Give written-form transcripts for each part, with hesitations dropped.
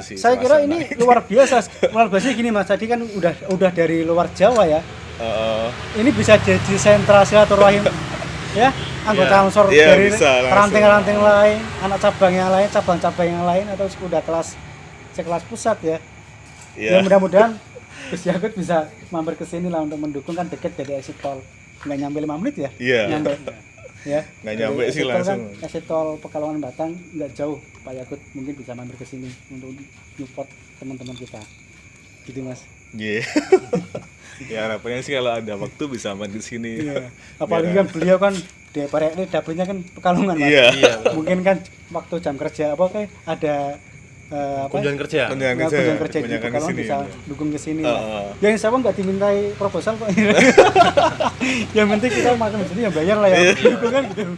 Saya kira ini luar biasa. Luar biasa gini Mas, tadi kan udah dari luar Jawa ya. Ini bisa jadi sentra silaturahim ya, anggota Ansor dari ranting-ranting lain, anak cabang yang lain, cabang-cabang yang lain atau udah sekelas pusat ya. Ya mudah-mudahan Gus Yakut bisa mampir ke sini lah untuk mendukung, kan dekat dari exit tol. Nggak nyampe 5 menit ya? Iya. Nyampe. Ya. Nggak nyampe sih langsung. Kan, exit tol Pekalongan Batang nggak jauh. Pak Yakut mungkin bisa mampir ke sini untuk support teman-teman kita. Gitu Mas. Iya. Ya harapannya sih kalau ada waktu bisa mampir ke sini. Iya. Apalagi kan beliau kan di Parek ini dapurnya kan Pekalongan Mas. Iya. Mungkin kan waktu jam kerja kayak ada kunjungan kerja di Pekalongan bisa dukung ke sini. Ya insya Allah nggak dimintai proposal kok. Yang penting kita makan di sini ya bayar lah ya. Dukung kan gitu.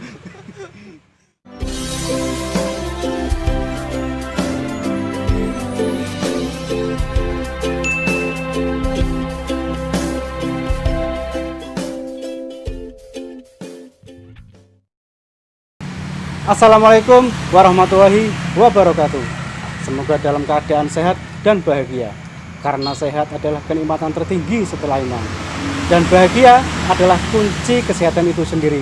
Assalamualaikum warahmatullahi wabarakatuh. Semoga dalam keadaan sehat dan bahagia. Karena sehat adalah kenikmatan tertinggi setelah iman. Dan bahagia adalah kunci kesehatan itu sendiri.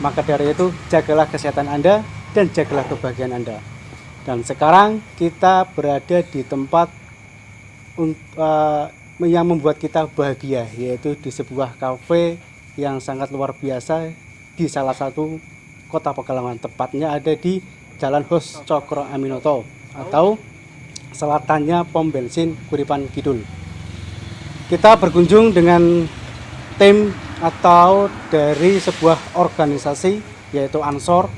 Maka dari itu, jagalah kesehatan Anda dan jagalah kebahagiaan Anda. Dan sekarang kita berada di tempat yang membuat kita bahagia, yaitu di sebuah kafe yang sangat luar biasa di salah satu Kota Pekalongan, tepatnya ada di Jalan Hos Cokro Aminoto atau selatannya pom bensin Kuripan Kidul. Kita berkunjung dengan tim atau dari sebuah organisasi yaitu Ansor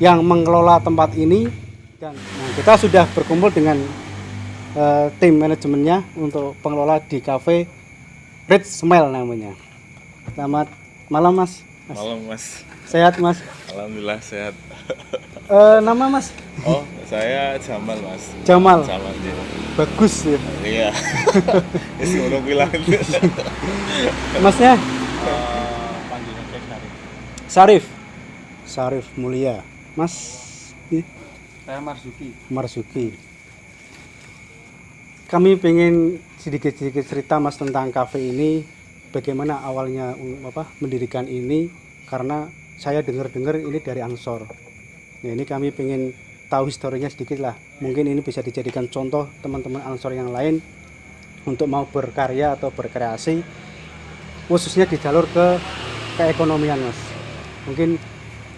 yang mengelola tempat ini, dan kita sudah berkumpul dengan tim manajemennya untuk pengelola di kafe Red Smile namanya. Selamat malam Mas. Malam Mas. Sehat Mas? Alhamdulillah sehat. Nama Mas? Oh, saya Jamal Mas. Jamal. Jamal ya. Bagus ya. Iya. Wis ngono kuwi lah. Masnya? Panggilan Sarif. Sarif Mulia. Mas? saya Marzuki. Marzuki. Kami pengen sedikit cerita Mas tentang kafe ini. Bagaimana awalnya mendirikan ini, karena saya dengar ini dari Ansor. Nah, ini kami pengen tahu historinya sedikit lah. Mungkin ini bisa dijadikan contoh teman-teman Ansor yang lain untuk mau berkarya atau berkreasi, khususnya di jalur keekonomian Mas. Mungkin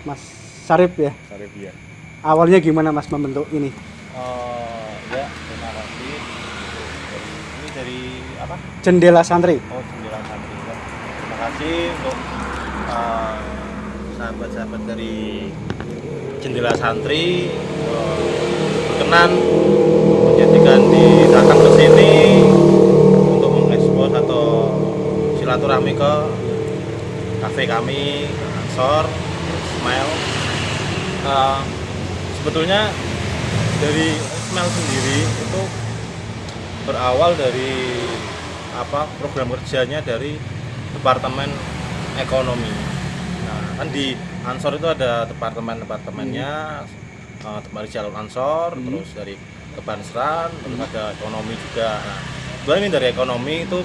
Mas Sarif ya. Sarif ya. Awalnya gimana Mas membentuk ini? Ya, terima kasih. Ini dari apa? Jendela Santri. Oh, Jendela Santri. Terima kasih untuk sahabat-sahabat dari Jendela Santri berkenan menjadikan datang ke sini untuk mengekspos atau silaturahmi ke kafe kami Ansor Smile. Sebetulnya dari Smile sendiri itu berawal dari program kerjanya dari Departemen Ekonomi. Nah, kan di Ansor itu ada departemennya, dari jalur Ansor, terus dari Kebansran, terus ada ekonomi juga. Nah, sebenarnya ini dari ekonomi itu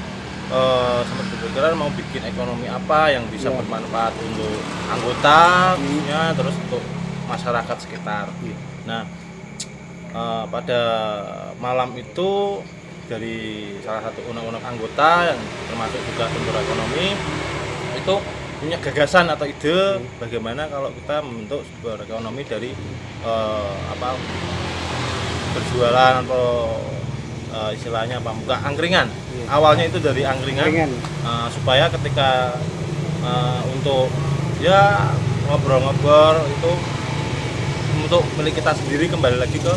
sempat berpikiran mau bikin ekonomi apa yang bisa bermanfaat untuk anggota, khususnya terus untuk masyarakat sekitar. Nah, pada malam itu dari salah satu unek-unek anggota yang termasuk juga sumber ekonomi itu punya gagasan atau ide bagaimana kalau kita membentuk sumber ekonomi dari berjualan atau istilahnya buka angkringan. Awalnya itu dari angkringan. Supaya ketika untuk ya ngobrol-ngobrol itu untuk milik kita sendiri, kembali lagi ke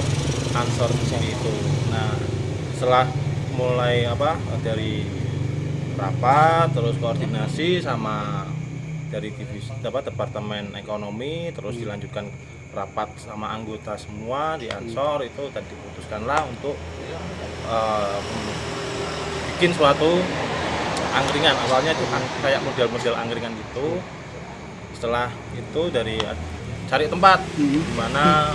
Ansor seperti itu. Nah, setelah mulai dari rapat, terus koordinasi sama dari divisi Departemen Ekonomi, terus dilanjutkan rapat sama anggota semua di Ansor, itu tadi diputuskanlah untuk bikin suatu angkringan. Awalnya itu kayak model-model angkringan gitu. Setelah itu dari cari tempat di mana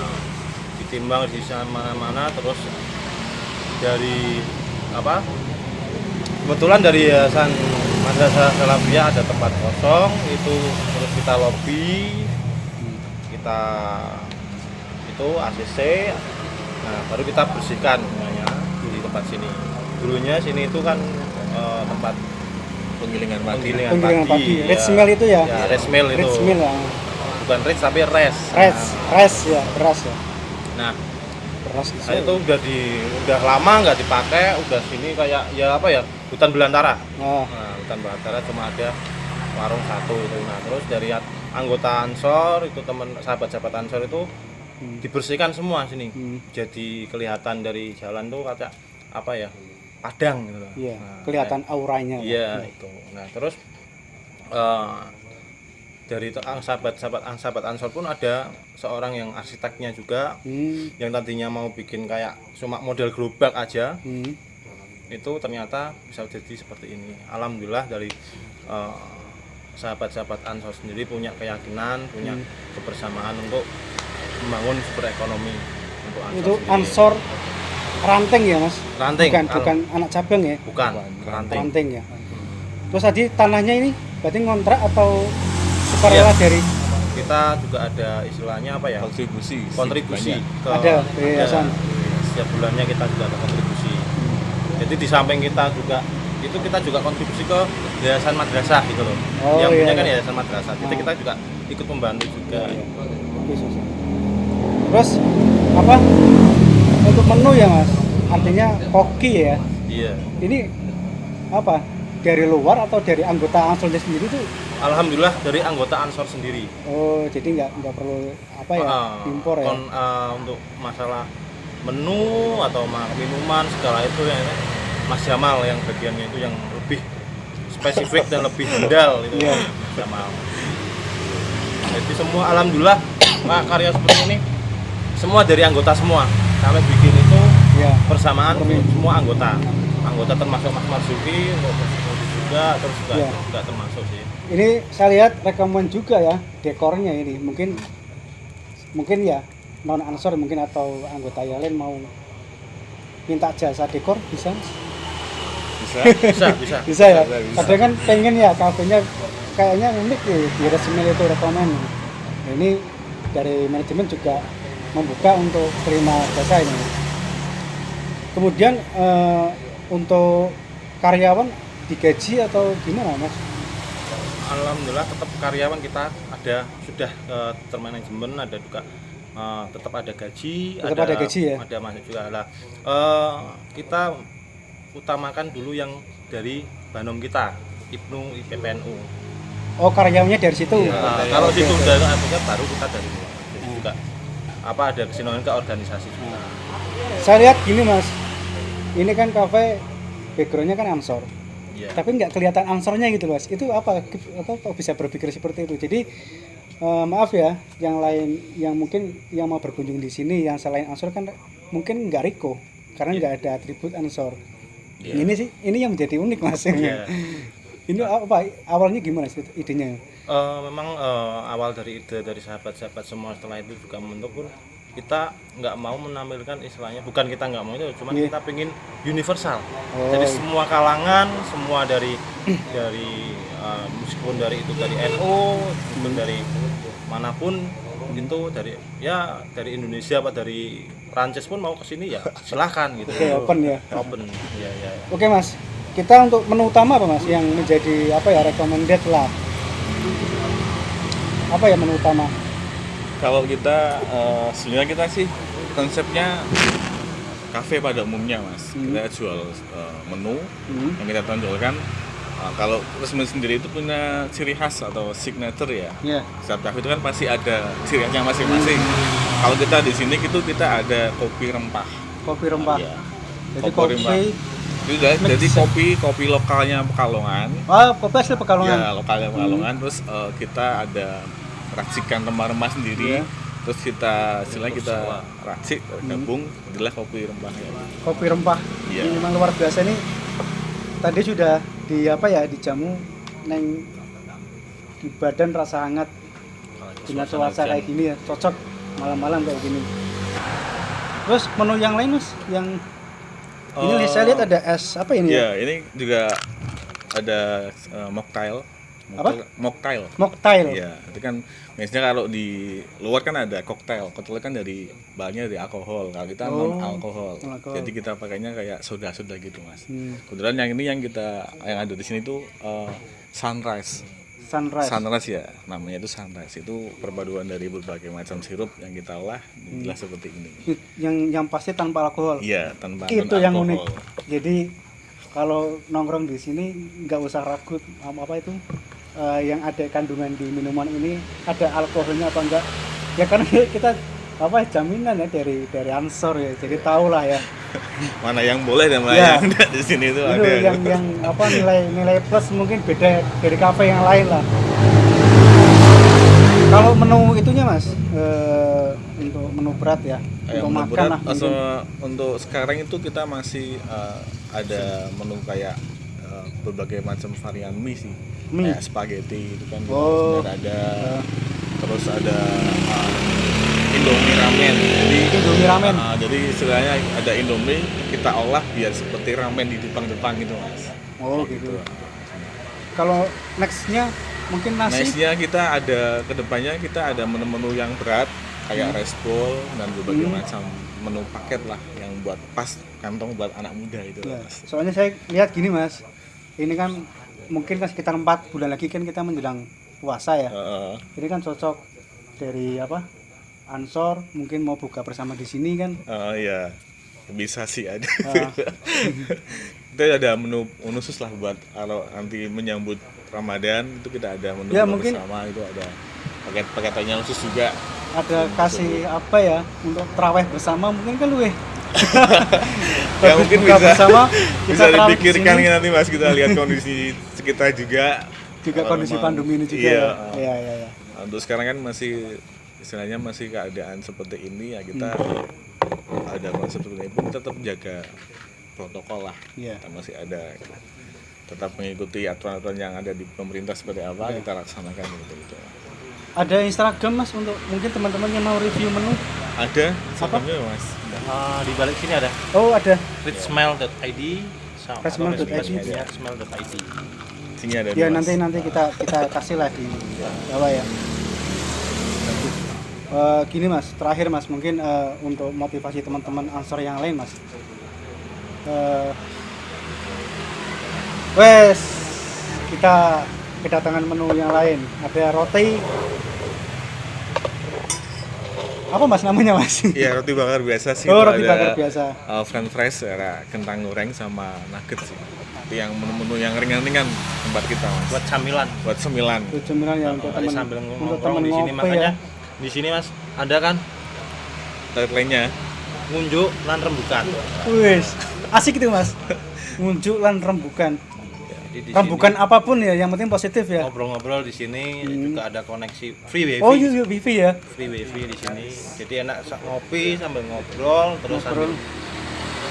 ditimbang di mana-mana, terus dari apa? Kebetulan dari Yayasan Madrasah Salafiyah ada tempat kosong itu, terus kita lobby, kita itu ACC, nah baru kita bersihkan semuanya di tempat sini. Dulunya sini itu kan tempat Penggilingan padi. Penggilingan padi. ya. Red mill itu ya? Ya, red mill itu. Red mill ya. Bukan red tapi res. Res ya, beras ya. Nah, Beras nah itu udah lama nggak dipakai, udah sini kayak ya apa ya, hutan belantara. Nah, Nah, hutan belantara cuma ada warung satu itu. Nah, terus dari anggota Ansor itu, teman sahabat-sahabat Ansor itu dibersihkan semua sini. Jadi kelihatan dari jalan tuh kayak apa ya? Padang gitu loh. iya, Nah, kelihatan auranya. iya itu. Nah, terus dari sahabat Ansor pun ada seorang yang arsiteknya juga, yang tadinya mau bikin kayak cuma model gerobak aja, itu ternyata bisa jadi seperti ini. Alhamdulillah dari sahabat-sahabat Ansor sendiri punya keyakinan, punya kebersamaan untuk membangun sumber ekonomi untuk Ansor Itu sendiri. Ansor Ranting ya Mas? Ranting. Bukan anak cabang ya? Bukan, ranting. Ranting ya. Terus tadi tanahnya ini berarti ngontrak atau sukarela dari Kita juga ada istilahnya apa ya? Kontribusi. Kontribusi ke ada yayasan. Setiap bulannya kita juga ada kontribusi. Jadi di samping kita juga kontribusi ke yayasan madrasah gitu loh. Oh, yang iya, punya kan iya. yayasan madrasah. Jadi kita juga ikut membantu juga. Iya. Oke, susah. Terus apa? Untuk menu ya Mas? Artinya koki ya. Iya. Ini apa? Dari luar atau dari anggota Ansornya sendiri tuh? Alhamdulillah dari anggota Ansor sendiri. Oh, jadi nggak perlu apa ya? Impor ya. Untuk masalah menu atau minuman segala itu ya Mas Jamal yang bagiannya itu yang lebih spesifik dan lebih handal itu. Iya. Mas Jamal. Jadi semua alhamdulillah karya seperti ini semua dari anggota semua. Kami bikin itu Iya. bersamaan semua anggota termasuk Mas Marzuki juga, terus juga, Iya. juga termasuk sih. Ini saya lihat rekaman juga ya dekornya ini. Mungkin ya non Ansor mungkin atau anggota yang lain mau minta jasa dekor bisa? Bisa. Bisa. Ya. Bisa. Kadang kan pengen ya kafenya kayaknya unik ya di resmi itu rekaman. Nah, ini dari manajemen juga membuka untuk terima jasa ini. Kemudian untuk karyawan digaji atau gimana Mas? Alhamdulillah tetap karyawan kita sudah termanajemen, ada juga tetap ada gaji, Tetap ada gaji ya? Ada masuk juga lah. Kita utamakan dulu yang dari Banom kita, Ibnu IPPNU. Oh, karyawannya dari situ. Kalau Oke, situ oke. udah ada baru kita dari luar. Jadi juga ada kesinambungan ke organisasi juga. Saya lihat gini Mas, ini kan kafe backgroundnya kan Ansor, Iya. tapi nggak kelihatan Ansornya gitu Mas. Itu apa kok bisa berpikir seperti itu? Jadi maaf ya, yang lain yang mungkin yang mau berkunjung di sini yang selain Ansor kan mungkin nggak Riko karena nggak ada atribut Ansor. Iya. Ini yang menjadi unik Mas. Iya. Ini apa awalnya gimana sih idenya? Memang awal dari ide dari sahabat-sahabat semua setelah itu juga membentuk pun kita nggak mau menampilkan istilahnya, bukan kita nggak mau itu, cuman kita pengen universal. Oh. Jadi semua kalangan, semua dari meskipun dari itu dari NU, meskipun dari manapun itu dari Indonesia apa dari Prancis pun mau kesini ya silahkan gitu. Oke, open ya. Open, ya. Oke Mas, kita untuk menu utama apa Mas yang menjadi recommended lah? Apa ya menu utama? Kalau kita sebenarnya kita sih konsepnya kafe pada umumnya Mas. Kita jual menu yang kita tonjolkan. Kalau Resmen sendiri itu punya ciri khas atau signature ya. Iya. Setiap kafe itu kan pasti ada ciri khasnya masing-masing. Kalau kita di sini kita ada kopi rempah. Kopi rempah. Iya. Jadi Kopi rempah. Jadi kopi lokalnya Pekalongan. Kopi asli Pekalongan. Ya, lokalnya Pekalongan. Terus kita ada racikan rempah-rempah sendiri. Terus kita racik gabung adalah kopi rempah. Kopi rempah. Iya. Ini memang luar biasa nih. Tadi sudah dijamu neng di badan rasa hangat dengan cuaca kayak gini ya, cocok malam-malam kayak gini. Terus menu yang lain Mas yang Ini saya lihat ada es apa ini Ya, ini juga ada mocktail. Mocktail. Mocktail. Iya, itu kan biasanya kalau di luar kan ada koktail. Koktail kan dari bahannya dari alkohol. Kalau kita non alkohol. Jadi kita pakainya kayak soda-soda gitu, Mas. Kebetulan yang ini yang ada di sini tuh sunrise. Sunrise ya, namanya itu sunrise. Itu perpaduan dari berbagai macam sirup yang kita olah jelas seperti ini. Yang pasti tanpa alkohol. Iya, tanpa Itu yang alkohol. unik. Jadi kalau nongkrong di sini nggak usah ragu apa itu yang ada kandungan di minuman ini ada alkoholnya apa enggak. Ya karena kita jaminan ya dari Ansor ya. Jadi tahulah ya. Mana yang boleh dan mana Ya. yang enggak di sini itu Itu ada. yang nilai plus mungkin beda dari kafe yang lain lah. Kalau menu itunya Mas, untuk menu berat ya, untuk makan berat, lah. mungkin. untuk sekarang itu kita masih ada menu kayak berbagai macam varian mie sih. Mie. Kayak spaghetti itu kan Oh. ada. Terus ada Indomie ramen. Indomie ramen. Jadi istilahnya ada Indomie kita olah biar seperti ramen di Jepang gitu, Mas. Oh gitu. Kalau nextnya mungkin nasi. Nextnya kita ada kedepannya kita ada menu-menu yang berat kayak rice bowl dan berbagai macam menu paket lah yang buat pas kantong buat anak muda itu. Ya, Mas. soalnya saya lihat gini Mas, ini kan mungkin kan sekitar 4 bulan lagi kan kita menjelang puasa ya. Ini kan cocok dari Ansor mungkin mau buka bersama di sini kan. Ya bisa sih ada. Ah. Kita ada menu khusus lah buat kalau nanti menyambut Ramadan itu kita ada menu Ya, buka mungkin bersama itu ada paket-paketannya khusus juga. Ada kasih apa ya untuk terawih bersama mungkin kan lu Ya mungkin buka bisa bersama bisa terawih di dipikirkan sini. nanti Mas kita lihat kondisi sekitar juga. Kondisi Memang, pandemi ini juga. iya, Ya. Untuk sekarang kan masih istilahnya masih keadaan seperti ini ya kita ada konsep seperti ini pun tetap jaga protokol lah. Iya. Kita masih ada tetap mengikuti aturan-aturan yang ada di pemerintah seperti apa kita laksanakan gitu. Ada Instagram Mas untuk mungkin teman-teman yang mau review menu? Ada sebelumnya Mas. Di balik sini ada Oh, ada. ritsmell.id Ritsmell.id. Sini ada. Ya Mas. nanti kita kasih lah di bawah ya. Gini Mas, terakhir Mas mungkin untuk motivasi teman-teman Ansor yang lain Mas. Kita kedatangan menu yang lain. Ada roti. Apa Mas namanya Mas? Iya roti bakar biasa sih. Oh, itu roti ada, bakar biasa. French fries, ada kentang goreng sama nugget sih. Itu yang menu-menu yang ringan-ringan tempat kita Mas. buat camilan. Buat semilan. Itu cemilan ya untuk teman Sambil untuk ngomong teman di sini ngopi makanya ya. di sini Mas ada kan Tagline-nya ngunjuk lan rembukan. Wis, asik itu Mas. Ngunjuk lan rembukan. Jadi di Rembukan sini apapun ya, yang penting positif ya. ngobrol-ngobrol di sini juga ada koneksi free wifi. Oh iya, wifi ya. Free wifi di sini. Jadi enak ngopi sambil ngobrol terus sambil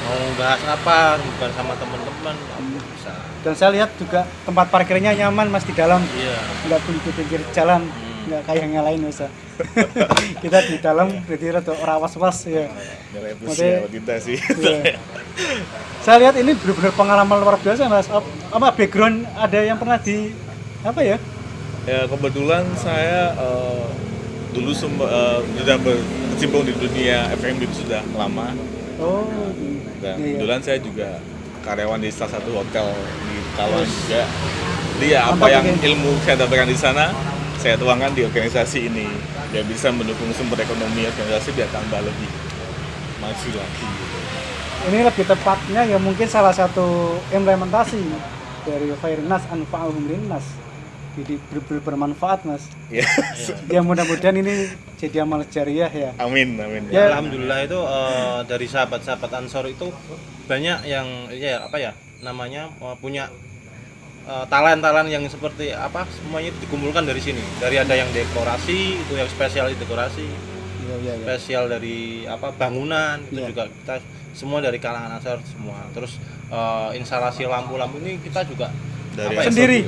mau bahas apa bukan sama teman-teman bisa. Dan saya lihat juga tempat parkirnya nyaman Mas di dalam. Iya. Nggak di pinggir jalan, nggak kayak yang lain Mas. Kita di dalam jadi rada ora was-was ya. nilai plus Maksudnya- ya kita sih. Iya. Saya lihat ini benar-benar pengalaman luar biasa Mas. Apa background ada yang pernah di apa ya? Ya kebetulan saya dulu sudah berkecimpung di dunia F&B itu sudah lama. Oh. Dan iya. kebetulan saya juga karyawan di salah satu hotel di Kalwan juga. Jadi ya apa Mantap, yang oke. ilmu saya dapatkan di sana saya tuangkan di organisasi ini. Ya bisa mendukung sumber ekonomi organisasi biar tambah lebih maju lagi. Ini lebih tepatnya ya mungkin salah satu implementasi dari Khairnas Anfa'uhum Linnas. Jadi bermanfaat Mas. Ya. Ya mudah-mudahan ini jadi amal jariah ya. Amin amin. Ya. Alhamdulillah itu dari sahabat-sahabat Ansor itu banyak yang namanya punya talent-talent yang seperti apa semuanya dikumpulkan dari sini. Dari ada yang dekorasi itu yang spesial di dekorasi, Iya. spesial dari bangunan itu Iya. juga kita semua dari kalangan Ansor semua. Terus instalasi lampu-lampu ini kita juga Dari apa ya, Sendiri?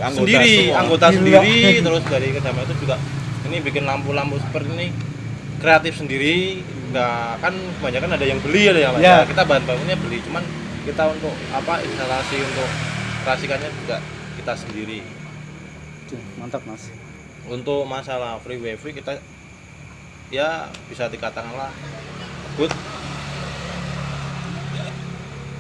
anggota Gila. sendiri terus dari kedama itu juga ini bikin lampu-lampu seperti ini kreatif sendiri. Nggak kan kebanyakan ada yang beli ada yang Ya. kita bahan bakunya beli cuman kita untuk instalasi untuk operasikannya juga kita sendiri. Mantap Mas. Untuk masalah free wifi kita ya bisa dikatakanlah good.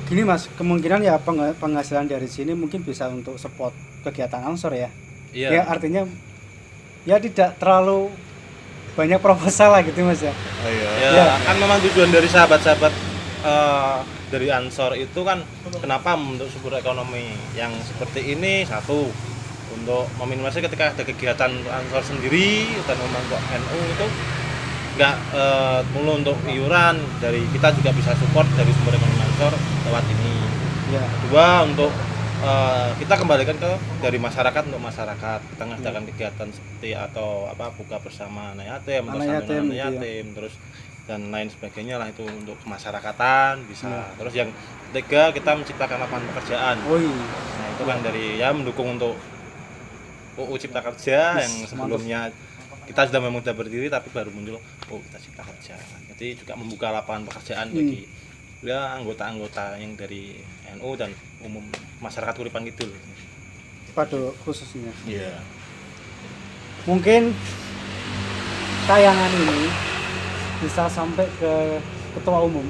Gini Mas, kemungkinan ya penghasilan dari sini mungkin bisa untuk support kegiatan Ansor ya. Iya. Ya artinya ya tidak terlalu banyak proposal lah gitu Mas ya. Oh, iya. Ya, kan memang tujuan dari sahabat-sahabat dari Ansor itu kan kenapa membentuk sumber ekonomi yang seperti ini, satu untuk meminimalisir ketika ada kegiatan Ansor sendiri dan membantu NU itu nggak mulu untuk iuran, dari kita juga bisa support dari sumber ekonomi Ansor lewat ini. Ya. Kedua untuk kita kembalikan dari masyarakat untuk masyarakat, kita ngadakan kegiatan seperti atau buka bersama anak yatim, terus dan lain sebagainya lah, itu untuk kemasyarakatan bisa. Terus yang ketiga kita menciptakan lapangan pekerjaan. Nah itu kan dari ya mendukung untuk UU Cipta Kerja yang sebelumnya kita sudah berdiri tapi baru muncul kita Cipta Kerja. Jadi juga membuka lapangan pekerjaan bagi ya anggota-anggota yang dari NU dan umum masyarakat Kuripan Kidul pada khususnya. Iya. Mungkin tayangan ini bisa sampai ke ketua umum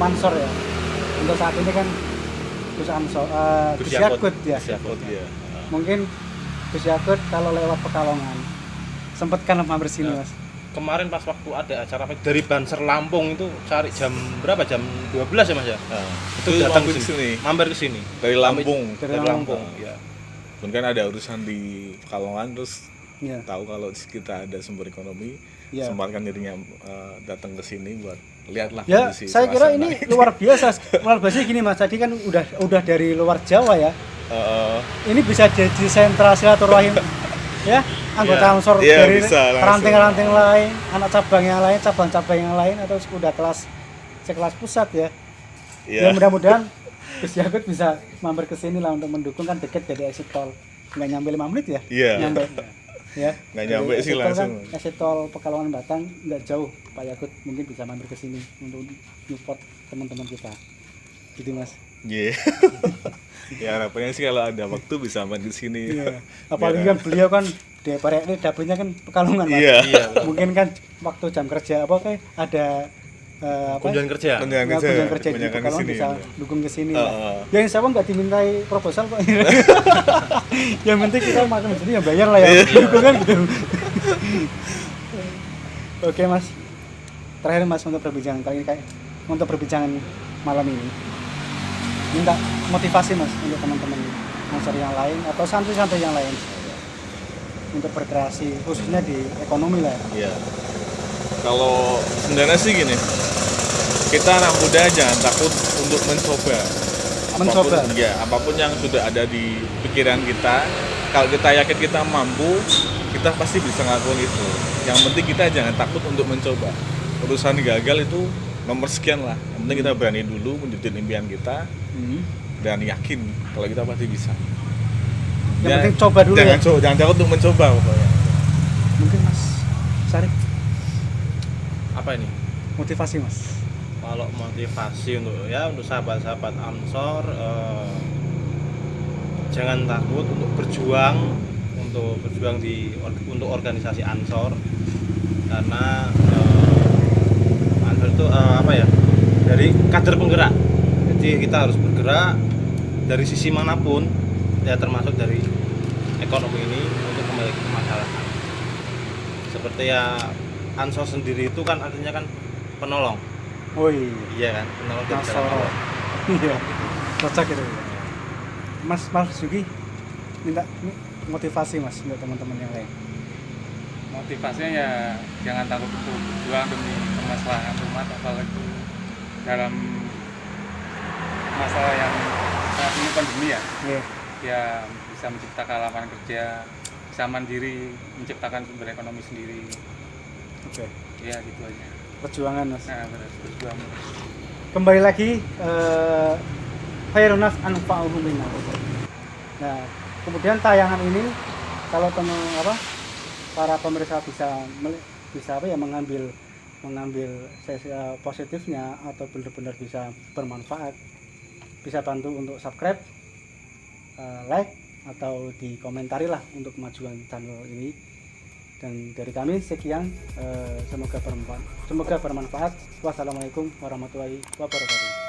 Ansor ya. Untuk saat ini kan Gus Ansor, Gus Yakut ya. Mungkin Gus Yakut kalau lewat Pekalongan sempat kan mampir sini Mas. Kemarin pas waktu ada acara dari Banser Lampung itu cari jam berapa? Jam 12 ya Mas ya? Itu datang ke sini. Mampir ke sini. Dari Lampung. Dari Lampung. Ya. Mungkin ada urusan di Pekalongan terus tahu kalau kita ada sumber ekonomi, sempatkan dirinya datang ke sini buat lihatlah kondisi. Saya kira ini luar biasa. Luar biasa gini Mas, tadi kan udah dari luar Jawa ya. Ini bisa jadi sentra silaturahim ya, anggota Ansor dari ranting-ranting lain, anak cabang yang lain, cabang-cabang yang lain, atau udah sekelas pusat ya. Ya mudah-mudahan Gus Yakut bisa mampir ke sini lah untuk mendukung, kan dekat dari exit tol, nggak nyampe 5 menit ya. Nyampe ya, nggak nyampe sih langsung kan, exit tol Pekalongan Batang nggak jauh. Pak Yakut mungkin bisa mampir ke sini untuk support teman-teman kita gitu Mas. Ya harapannya sih kalau ada waktu bisa main di sini. Apalagi kan beliau kan DPR ini dapurnya kan Pekalongan Mas. Mungkin kan waktu jam kerja ada kunjungan kerja di Pekalongan bisa dukung ke sini. Ya insya Allah nggak dimintai proposal kok. Yang penting kita makan di sini ya bayar lah ya. Dukungan gitu. Oke Mas. Terakhir Mas untuk perbincangan kali ini untuk perbincangan malam ini. Minta motivasi Mas untuk teman-teman Ansor yang lain atau santri-santri yang lain untuk berkreasi khususnya di ekonomi lah. Iya. Kalau sebenarnya sih gini, kita anak muda jangan takut untuk mencoba. Apapun yang sudah ada di pikiran kita, kalau kita yakin kita mampu, kita pasti bisa ngelakuin itu. Yang penting kita jangan takut untuk mencoba. Urusan gagal itu nomor sekian lah. Yang penting kita berani dulu menjadi impian kita. Dan yakin kalau kita pasti bisa. Yang penting coba dulu jangan takut untuk mencoba pokoknya. Mungkin Mas Sarif apa ini? Motivasi Mas. Kalau motivasi untuk sahabat-sahabat Ansor, jangan takut untuk berjuang untuk organisasi Ansor, karena Ansor itu dari kader penggerak. Jadi kita harus bergerak dari sisi manapun ya, termasuk dari ekonomi ini untuk kembali ke masyarakat. Seperti ya Ansor sendiri itu kan artinya kan penolong. Iya kan, penolong dari jalan. Iya, cocok gitu. Mas Jugi minta motivasi Mas untuk teman-teman yang lain. Motivasinya ya jangan takut untuk berjuang demi kemaslahatan umat, apalagi dalam masalah yang saat ini pandemi ya. Ya bisa menciptakan lapangan kerja, bisa mandiri, menciptakan sumber ekonomi sendiri. Ya gitu aja. Perjuangan Mas. Nah, benar, perjuangan. Kembali lagi khairunas anfa'uhum linnas. Nah, kemudian tayangan ini kalau para pemirsa bisa mengambil mengambil sesi positifnya atau benar-benar bisa bermanfaat, bisa bantu untuk subscribe, like, atau dikomentari lah untuk kemajuan channel ini. Dan dari kami sekian, semoga bermanfaat. Wassalamualaikum warahmatullahi wabarakatuh.